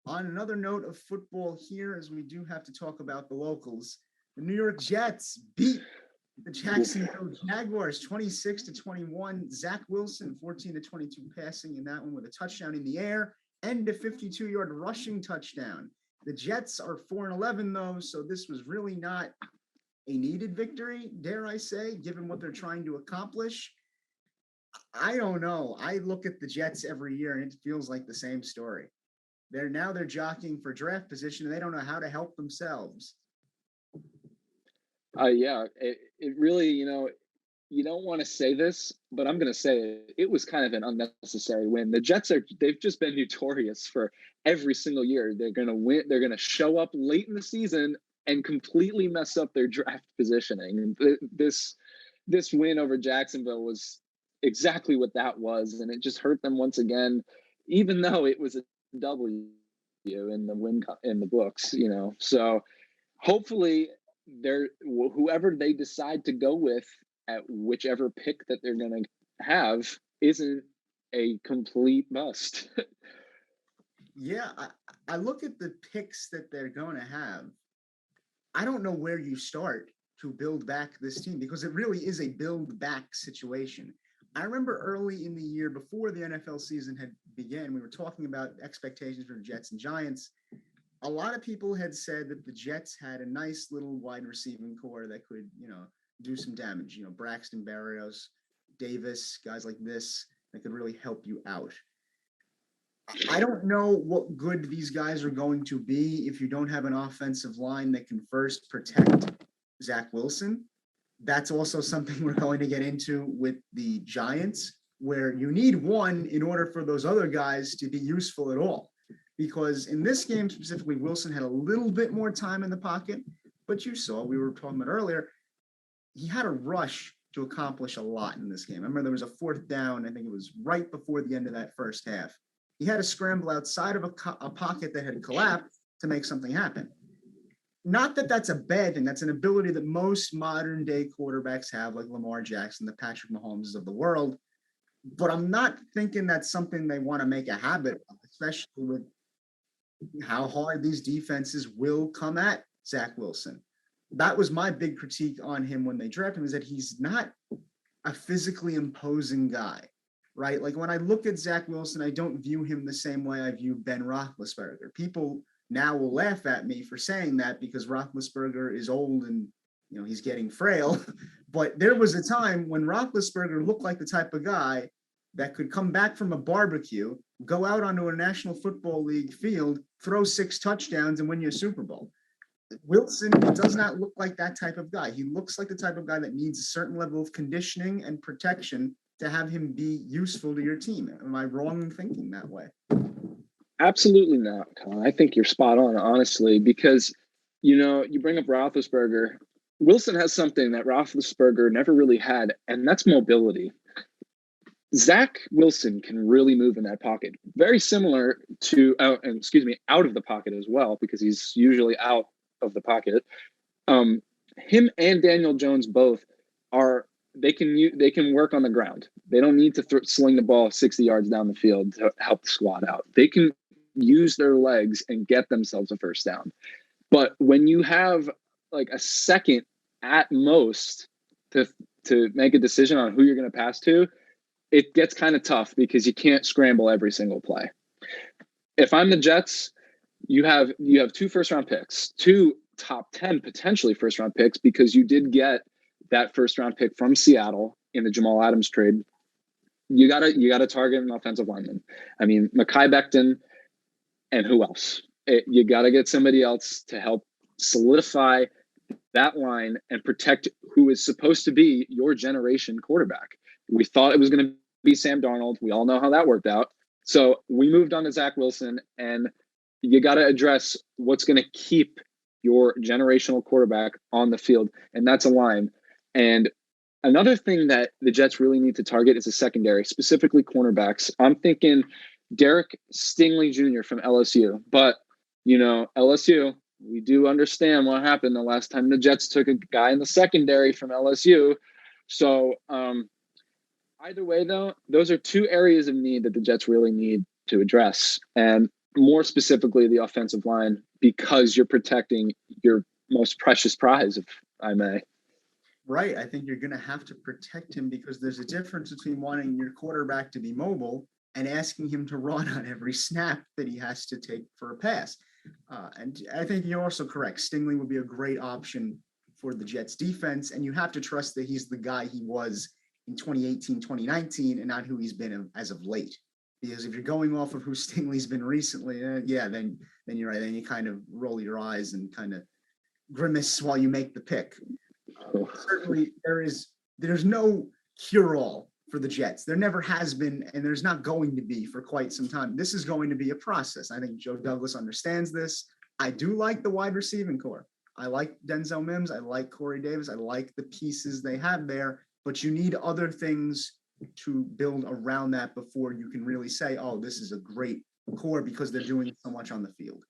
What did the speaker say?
On another note of football here, as we do have to talk about the locals, the New York Jets beat the Jacksonville Jaguars 26-21. Zach Wilson 14-22 passing in that one with a touchdown in the air and a 52-yard rushing touchdown. The Jets are 4-11 though, so this was really not a needed victory, dare I say, given what they're trying to accomplish. I don't know. I look at the Jets every year and it feels like the same story. They're jockeying for draft position and they don't know how to help themselves. Yeah, it really, you don't want to say this, but I'm going to say it. It was kind of an unnecessary win. The Jets they've just been notorious for every single year. They're going to win. They're going to show up late in the season and completely mess up their draft positioning. And this win over Jacksonville was exactly what that was. And it just hurt them once again, even though it was a W in the win in the books, so hopefully whoever they decide to go with at whichever pick that they're going to have isn't a complete bust. Yeah, I look at the picks that they're going to have. I don't know where you start to build back this team because it really is a build back situation. I remember early in the year before the NFL season had began, we were talking about expectations for the Jets and Giants. A lot of people had said that the Jets had a nice little wide receiving core that could, do some damage. Braxton Berrios, Davis, guys like this that could really help you out. I don't know what good these guys are going to be if you don't have an offensive line that can first protect Zach Wilson. That's also something we're going to get into with the Giants, where you need one in order for those other guys to be useful at all. Because in this game specifically, Wilson had a little bit more time in the pocket, but you saw, we were talking about earlier, he had a rush to accomplish a lot in this game. I remember there was a fourth down, I think it was right before the end of that first half. He had to scramble outside of a pocket that had collapsed to make something happen. Not that that's a bad thing. That's an ability that most modern day quarterbacks have, like Lamar Jackson, the Patrick Mahomes of the world. But I'm not thinking that's something they want to make a habit of, especially with how hard these defenses will come at Zach Wilson. That was my big critique on him when they drafted him, is that he's not a physically imposing guy, right? Like when I look at Zach Wilson, I don't view him the same way I view Ben Roethlisberger. People now will laugh at me for saying that because Roethlisberger is old and he's getting frail. But there was a time when Roethlisberger looked like the type of guy that could come back from a barbecue, go out onto a National Football League field, throw 6 touchdowns, and win you a Super Bowl. Wilson does not look like that type of guy. He looks like the type of guy that needs a certain level of conditioning and protection to have him be useful to your team. Am I wrong in thinking that way? Absolutely not, Colin. I think you're spot on, honestly, because, you bring up Roethlisberger. Wilson has something that Roethlisberger never really had, and that's mobility. Zach Wilson can really move in that pocket. Very similar to, out of the pocket as well, because he's usually out of the pocket. Him and Daniel Jones both they can work on the ground. They don't need to sling the ball 60 yards down the field to help the squad out. They can use their legs and get themselves a first down. But when you have like a second at most to make a decision on who you're going to pass to, it gets kind of tough because you can't scramble every single play. If I'm the Jets, you have 2 first-round picks, 2 top 10 potentially first-round picks, because you did get that first-round pick from Seattle in the Jamal Adams trade. You gotta target an offensive lineman. I mean, Mekhi Becton, and who else? You got to get somebody else to help solidify that line and protect who is supposed to be your generation quarterback. We thought it was going to be Sam Darnold. We all know how that worked out. So we moved on to Zach Wilson, and you got to address what's going to keep your generational quarterback on the field, and that's a line. And another thing that the Jets really need to target is a secondary, specifically cornerbacks. I'm thinking Derek Stingley Jr. from LSU. But, LSU, we do understand what happened the last time the Jets took a guy in the secondary from LSU. So either way, though, those are 2 areas of need that the Jets really need to address. And more specifically the offensive line, because you're protecting your most precious prize, if I may. Right. I think you're going to have to protect him because there's a difference between wanting your quarterback to be mobile and asking him to run on every snap that he has to take for a pass. And I think you're also correct. Stingley would be a great option for the Jets defense. And you have to trust that he's the guy he was in 2018, 2019, and not who he's been as of late. Because if you're going off of who Stingley's been recently, then you're right. Then you kind of roll your eyes and kind of grimace while you make the pick. Certainly, there's no cure-all for the Jets. There never has been, and there's not going to be for quite some time. This is going to be a process. I think Joe Douglas understands this. I do like the wide receiving core. I like Denzel Mims. I like Corey Davis. I like the pieces they have there, but you need other things to build around that before you can really say, oh, this is a great core because they're doing so much on the field.